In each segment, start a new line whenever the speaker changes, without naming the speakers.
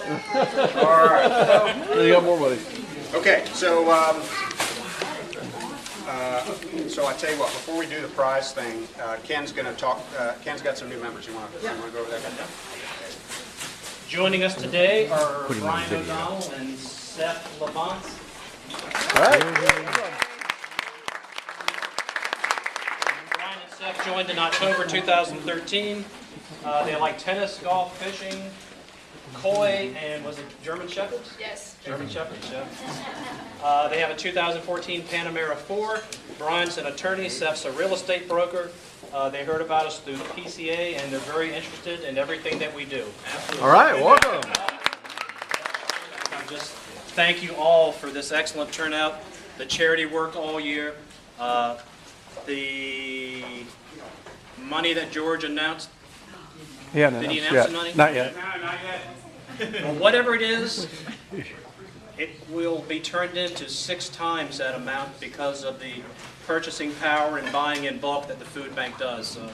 All right.
You got more money.
Okay, so so I tell you what, before we do the prize thing, Ken's going to talk. Ken's got some new members. You want to go over that?
Joining us today are Brian O'Donnell and Seth Lamont.
All right.
Brian and Seth joined in October 2013. They like tennis, golf, fishing, koi, and was it German Shepherds?
Yes.
German Shepherds, yeah. They have a 2014 Panamera 4. Brian's an attorney, Seth's a real estate broker. They heard about us through the PCA, and they're very interested in everything that we do. Absolutely.
All right, welcome.
Just thank you all for this excellent turnout, the charity work all year, the money that George announced.
Yeah,
Did he announce the money?
Not yet.
No, not yet. Well, whatever it is, it will be turned into 6 times that amount because of the purchasing power and buying in bulk that the food bank does. So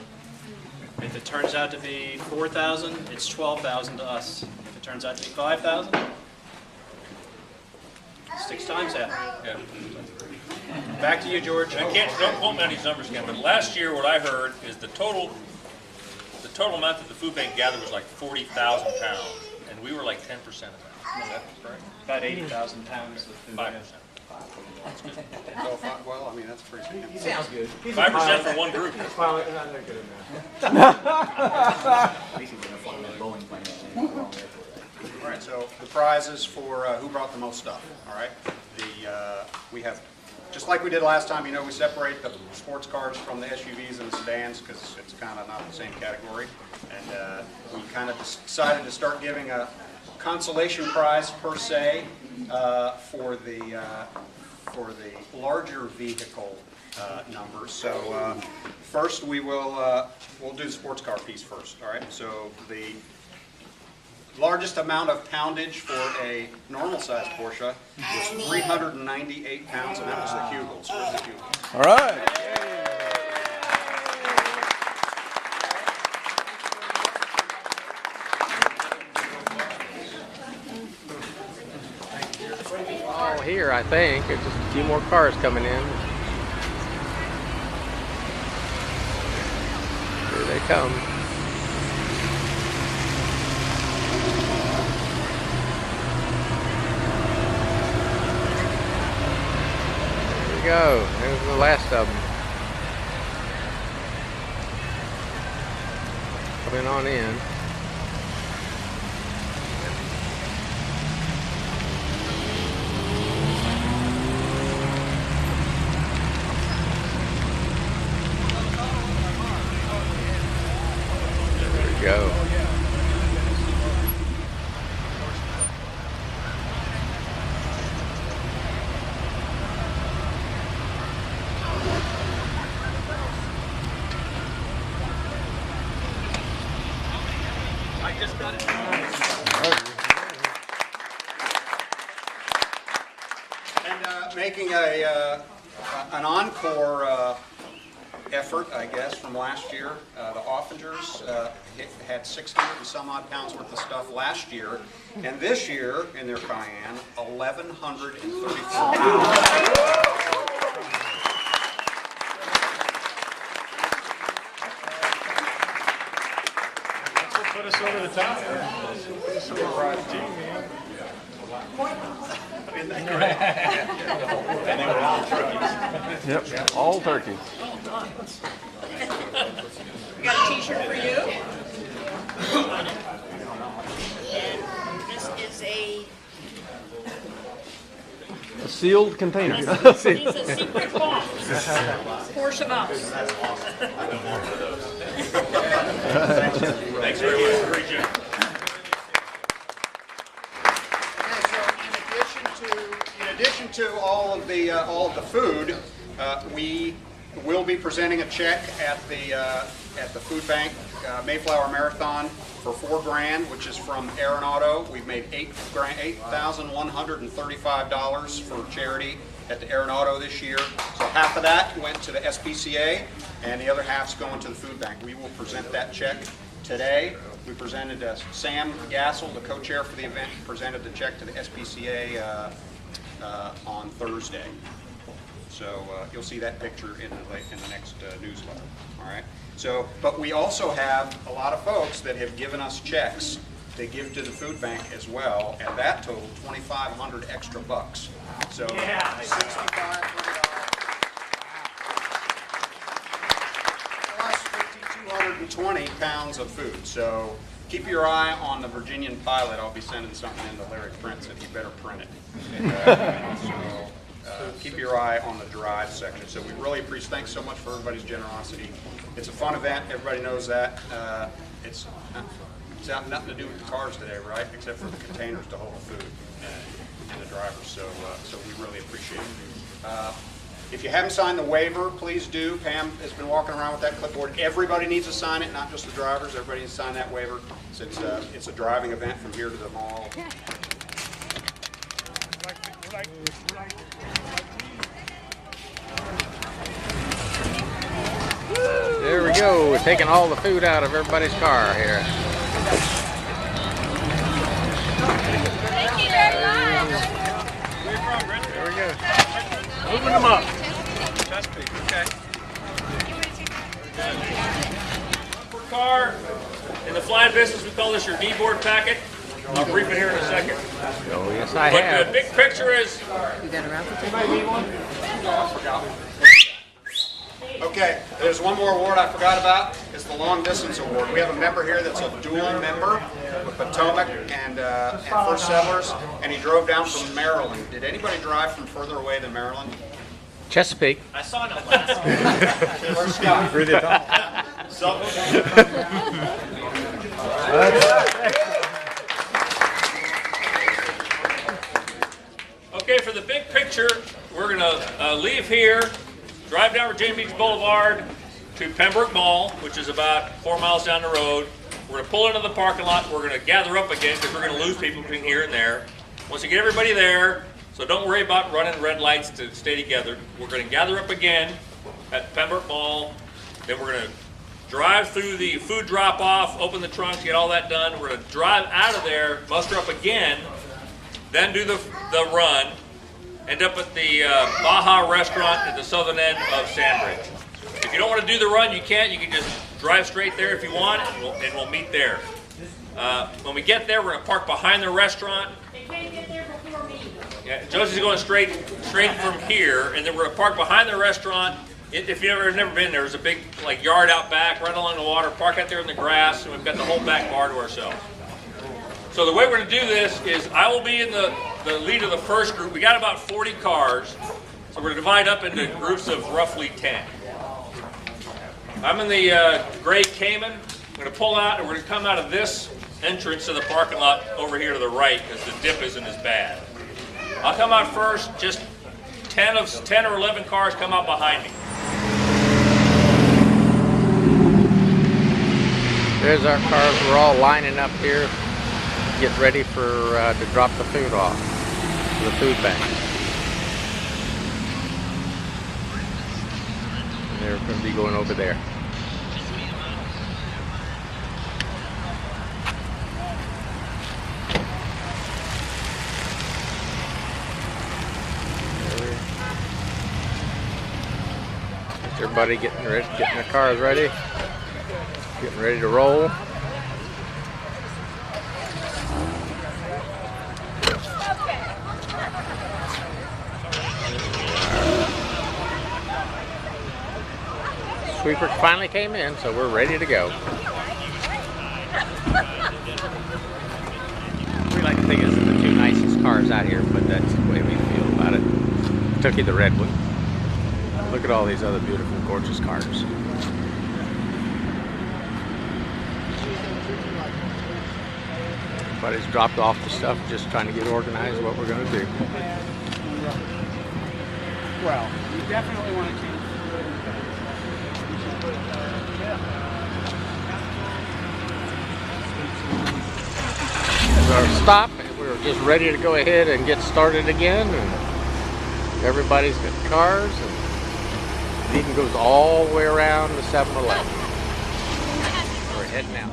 if it turns out to be 4,000, it's 12,000 to us. If it turns out to be 5,000, 6 times that.
Yeah.
Back to you, George.
And I don't quote me on these numbers again, but last year what I heard is the total amount that the food bank gathered was like 40,000 pounds, and we were like 10% of that. Is that correct?
About 80,000 pounds of food.
5%.
Well, I mean, that's pretty significant.
Sounds good.
5% for one group.
Well, not that good enough.
All right, so the prizes for who brought the most stuff. All right, we have, just like we did last time. You know, we separate the sports cars from the SUVs and the sedans because it's kind of not the same category, and we kind of decided to start giving a consolation prize per se for the larger vehicle numbers. So first we'll do the sports car piece first. All right. So the largest amount of poundage for a normal size Porsche was 398 pounds, and that was the Hugels. Where's the Hugels?
All right.
All here, I think. There's just a few more cars coming in. Here they come. There we go. There's the last of them. Coming on in. Go.
I just got it.
And making an encore effort, I guess, from last year. The Offingers had 600 and some odd pounds worth of stuff last year, and this year in their Cayenne, 1,134 pounds.
Put us over the top. And they were all turkeys.
Yep, all turkeys.
We got a t-shirt for you. And this is a
sealed container.
it's a secret box. Porsche box.
Thanks very much. Appreciate it.
In addition to all of the food, we will be presenting a check at the food bank Mayflower Marathon for $4,000, which is from Aeronauto. We've made $8,135 for charity at the Aeronauto this year. So half of that went to the SPCA, and the other half's going to the food bank. We will present that check today, we presented Sam Gassel, the co-chair for the event, presented the check to the SPCA on Thursday. So you'll see that picture in the next newsletter. All right. So, but we also have a lot of folks that have given us checks to give to the food bank as well, and that totaled $2,500 extra bucks. So $6,500 plus 5,220 pounds of food. So keep your eye on the Virginian Pilot. I'll be sending something in to Larry Prince, if you better print it. Keep your eye on the drive section. So we really appreciate. Thanks so much for everybody's generosity. It's a fun event. Everybody knows that. It's got nothing to do with the cars today, right? Except for the containers to hold the food and the drivers. So we really appreciate it. If you haven't signed the waiver, please do. Pam has been walking around with that clipboard. Everybody needs to sign it, not just the drivers. Everybody needs to sign that waiver. It's a driving event from here to the mall.
There we go. We're taking all the food out of everybody's car here.
Thank you very much.
There we go.
Moving them up.
Okay. Car, in the flying business, we call this your D-board packet. I'll brief it here in a second.
Oh, yes, I
But
have.
the big picture is,
Okay, there's one more award I forgot about. It's the Long Distance Award. We have a member here that's a dual member with Potomac and First Settlers, and he drove down from Maryland. Did anybody drive from further away than Maryland?
Chesapeake.
I saw it last
Where's Scott?
okay, for the big picture, we're going to leave here, drive down Virginia Beach Boulevard to Pembroke Mall, which is about 4 miles down the road. We're going to pull into the parking lot. We're going to gather up again because we're going to lose people between here and there. Once you get everybody there, so don't worry about running red lights to stay together. We're going to gather up again at Pembroke Mall. Then we're going to drive through the food drop-off, open the trunks, get all that done. We're going to drive out of there, muster up again, then do the run, end up at the Baja restaurant at the southern end of Sandbridge. If you don't want to do the run, you can't. You can just drive straight there if you want, and we'll meet there. When we get there, we're going to park behind the restaurant.
They can't get there before me.
Yeah, Josie's going straight from here, and then we're going to park behind the restaurant. If you've never been there, there's a big yard out back, right along the water. Park out there in the grass, and we've got the whole back bar to ourselves. So the way we're going to do this is I will be in the lead of the first group. We got about 40 cars, so we're going to divide up into groups of roughly 10. I'm in the gray Cayman. I'm going to pull out, and we're going to come out of this entrance to the parking lot over here to the right because the dip isn't as bad. I'll come out first. Just 10 or 11 cars come out behind me.
There's our cars. We're all lining up here, get ready for to drop the food off to the food bank. And they're going to be going over there. Everybody getting their cars ready, getting ready to roll. Sweeper finally came in, so we're ready to go. We like to think it's the two nicest cars out here, but that's the way we feel about it. Took you the red one. Look at all these other beautiful, gorgeous cars. Everybody's dropped off the stuff, just trying to get organized what we're going to do.
Well, you definitely want to keep.
There's our stop, and we're just ready to go ahead and get started again. And everybody's got cars. And it even goes all the way around the 7-Eleven. We're heading out.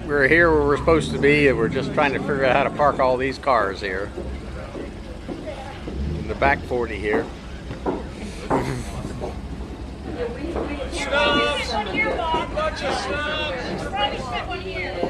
We're here where we're supposed to be, and we're just trying to figure out how to park all these cars here. In the back 40 here.
Stop! One here, Bob. Probably fit one here.